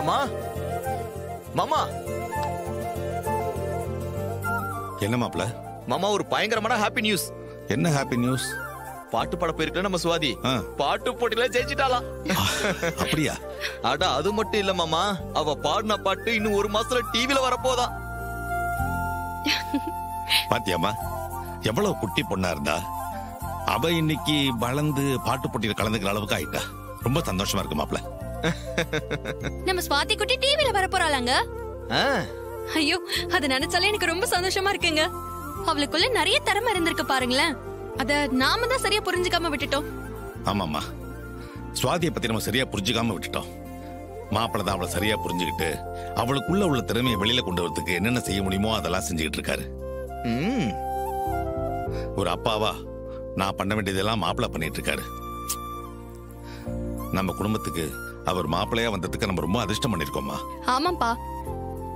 மாமா மாமா என்ன மாப்ள? மாமா ஒரு பயங்கரமான ஹாப்பி நியூஸ். என்ன ஹாப்பி நியூஸ்? பாட்டு பாட போயிருக்கல நம்ம சுவாதி பாட்டு போட்டியில ஜெயிச்சிட்டாலாம். அப்படியா? அட அது மட்டும் இல்ல மாமா, அவ பாடின பாட்டு இன்னும் ஒரு மாசத்துல டிவில வரப்போதா. பாத்தியாமா எவ்வளவு குட்டி பொண்ணா இருந்தா அவ இன்னைக்கு வளர்ந்து பாட்டு போட்டியில கலந்துக்கிற அளவுக்கு ஆயிட்டா. ரொம்ப சந்தோஷமா இருக்கு மாப்ள. நம்ம சுவாதி குட்டி டிவில வரப்போறாளாங்க. ஐயோ அத நினைச்சாலே எனக்கு ரொம்ப சந்தோஷமா இருக்குங்க. அவளுக்குள்ள நிறைய திறமை இருந்திருக்கு பாருங்களேன். அத நாம தான் சரியா புரிஞ்சுக்காம விட்டுட்டோம். ஆமாமா, சுவாதியை பத்தி நம்ம சரியா புரிஞ்சுக்காம விட்டுட்டோம். மாப்பிள்ள தான் அவளை சரியா புரிஞ்சுக்கிட்டு அவளுக்குள்ள உள்ள திறமையை வெளியில கொண்டு வரதுக்கு என்னென்ன செய்ய முடியுமோ அதெல்லாம் செஞ்சுக்கிட்டு இருக்காரு. ஒரு அப்பாவா நான் பண்ண வேண்டியதெல்லாம் மாப்பிள்ள பண்ணிட்டு இருக்காரு. நம்ம குடும்பத்துக்கு அவர் மாப்பிள்ளையா வந்ததுக்கு நம்ம ரொம்ப அதிர்ஷ்டம் பண்ணிருக்கோமா. ஆமாப்பா,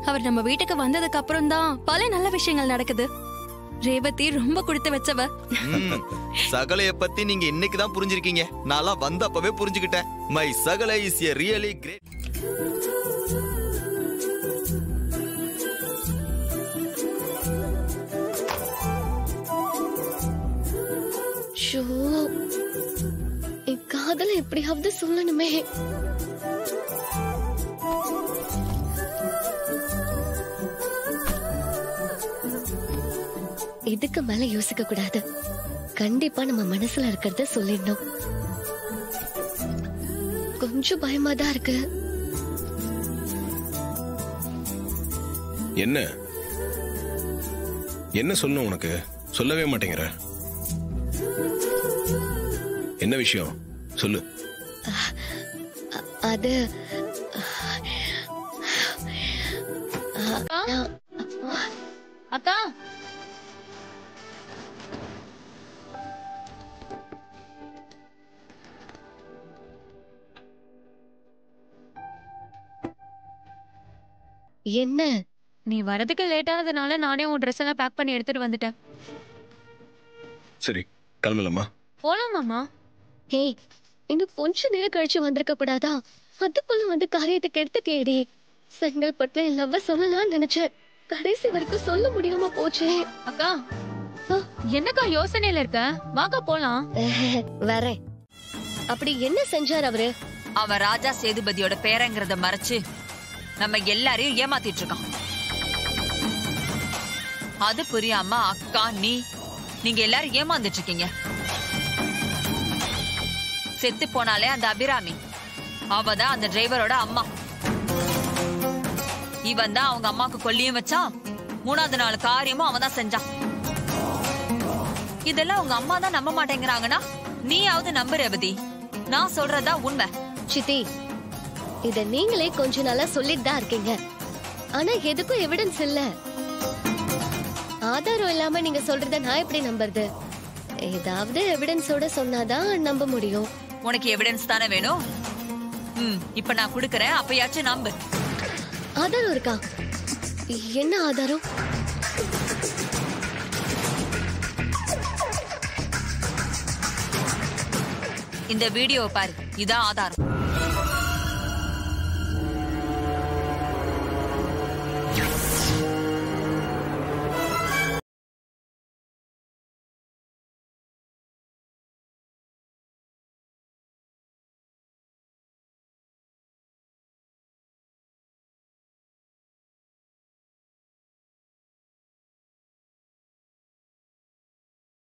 அவர் நம்ம வீட்டுக்கு வந்ததுக்கு அப்புறம் தான் பல நல்ல விஷயங்கள் நடக்குது. ரேவதி ரொம்ப கொடுத்து வச்சவ. சகலைய பத்தி நீங்க இன்னைக்கு தான் புரிஞ்சிருக்கீங்க. நான் வந்தப்பவே புரிஞ்சுக்கிட்டேன். மை சகலை இஸ் எ ரியலி கிரேட். என் காதல எப்படியாவது சொல்லணுமே. இதுக்கு மேல யோசிக்க கூடாது. கண்டிப்பா நம்ம மனசுல இருக்கிறத சொல்லிடணும். கொஞ்சம் பயமா தான் இருக்கு. என்ன என்ன சொல்லணும் உனக்கு? சொல்லவே மாட்டேங்கிற. என்ன விஷயம் சொல்லு. அது அக்கா என்ன? நீ வரதுக்கு லேட் ஆனதுனால நானே உன் ட்ரெஸ் எல்லாம் பேக் பண்ணி எடுத்துட்டு வந்துட்டேன். சரி கிளம்பலாமா? போலாமாமா? ஏய், இன்னும் கொஞ்ச நேரம் கழிச்சு வந்திருக்க கூடாதா? அதுக்குள்ள வந்து காரியத்துக்கு எடுத்து கேடி. செங்கல்பட்டுல என் லவ்வ சொல்லலாம்னு நினைச்சேன். கடைசி வரைக்கும் சொல்ல முடியாம போச்சே. அக்கா என்னக்கா யோசனையில இருக்க? வாக்கா போலாம். வரேன். அப்படி என்ன செஞ்சார் அவரு? அவன் ராஜா சேதுபதியோட பேரங்கிறத மறைச்சு நம்ம எல்லாரையும் ஏமாத்திட்டு இருக்கான். அது புரியாம அக்கா நீங்க எல்லாரும் ஏமாந்துட்டு இருக்கீங்க. செத்து போனாலே அந்த அபிராமி, அவதான் அந்த டிரைவரோட அம்மா. இவன் தான் அவங்க அம்மாக்கு கொல்லியும் வச்சான். 3வது நாள் காரியமும் அவன் தான் செஞ்சான். இதெல்லாம் உங்க அம்மா தான் நம்ப மாட்டேங்கிறாங்கன்னா நீயாவது நம்பு ரேவதி. நான் சொல்றதா உண்மை. சித்தி, இத நீங்களே கொஞ்ச நாளா சொல்லிட்டு தான் இருக்கீங்க. ஆனா எதுக்கும் எவிடன்ஸ் இல்ல. ஆதாரம் இல்லாம நீங்க சொல்றத நான் எப்படி நம்புறது? ஏதாவது எவிடன்ஸோட சொன்னாதான் நம்ப முடியும். உனக்கு எவிடன்ஸ் தானே வேணும்? இப்ப நான் குடுக்கறேன், அப்பயாச்சும் நம்பு. ஆதாரம் இருக்கா? என்ன ஆதாரம்? இந்த வீடியோ பாரு, இதான் ஆதாரம்.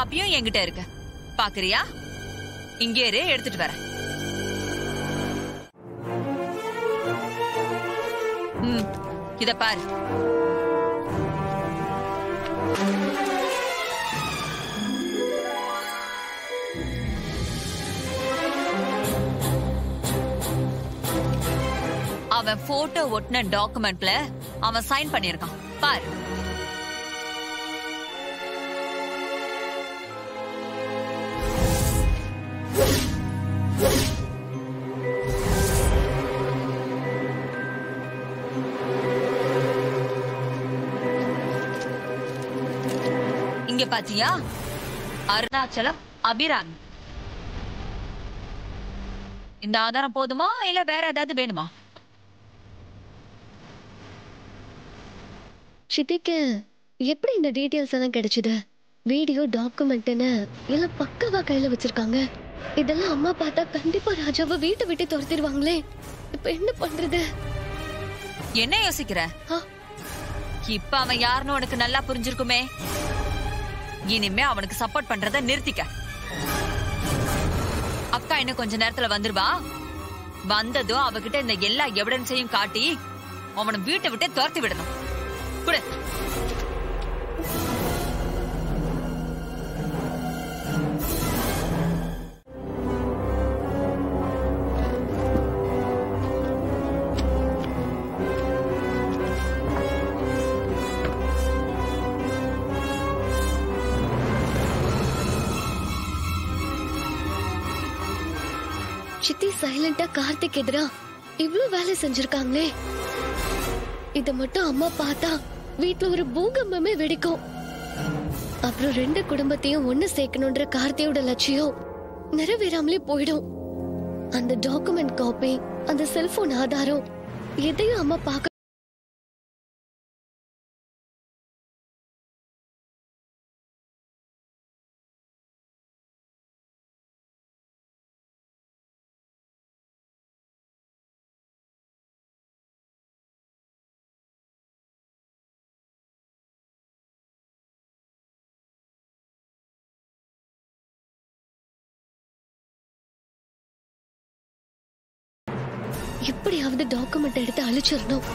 அப்பயும் என்கிட்ட இருக்கு, பாக்குறியா? இங்கே இரு, எடுத்துட்டு வரேன். இத பாரு. அவன் போட்டோ ஒட்டின டாக்குமெண்ட்ல அவன் சைன் பண்ணிருக்கான், பாரு. இங்க பாத்தியா? அருணாச்சலம் அபிராமி. இந்த ஆதாரம் போதுமா இல்ல வேற ஏதாவது வேணுமா? சித்திக்கு எப்படி இந்த டீடைல்ஸ் எல்லாம் கிடைச்சது? வீடியோ டாக்குமெண்ட்னு எல்லாம் பக்கவா கையில வச்சிருக்காங்க. இதெல்லாம் அம்மா பார்த்தா கண்டிப்பா ராஜாவை வீட்டை விட்டு துரத்திடுவாங்களே. இப்ப என்ன பண்றது? என்ன யோசிக்கிற? ஆ, இப்ப அவன் யாருன்னு உனக்கு நல்லா புரிஞ்சிருக்குமே. இனிமே அவனுக்கு சப்போர்ட் பண்றத நிறுத்திக்க. அக்கா இன்னும் கொஞ்ச நேரத்துல வந்துருவா. வந்ததும் அவகிட்ட இந்த எல்லா எவிடன்ஸையும் காட்டி அவனை வீட்டை விட்டு துரத்தி விடணும். குடு. சித்தி சைலண்டா கார்த்திக் எதிரா இவ்ளோ வேலை செஞ்சிருக்காங்களே. இத மட்டும் அம்மா பார்த்தா வீட்டுல ஒரு பூகம்பமே வெடிக்கும். அப்புறம் 2 குடும்பத்தையும் ஒண்ணு சேர்க்கணும்ன்ற கார்த்தியோட லட்சியம் நிறைவேறாமலே போயிடும். அந்த டாக்குமெண்ட் காப்பி, அந்த செல்போன் ஆதாரம் எதையும் அம்மா பார்க்க எப்படியாவது டாக்குமெண்ட் எடுத்து அழிச்சிடணும்.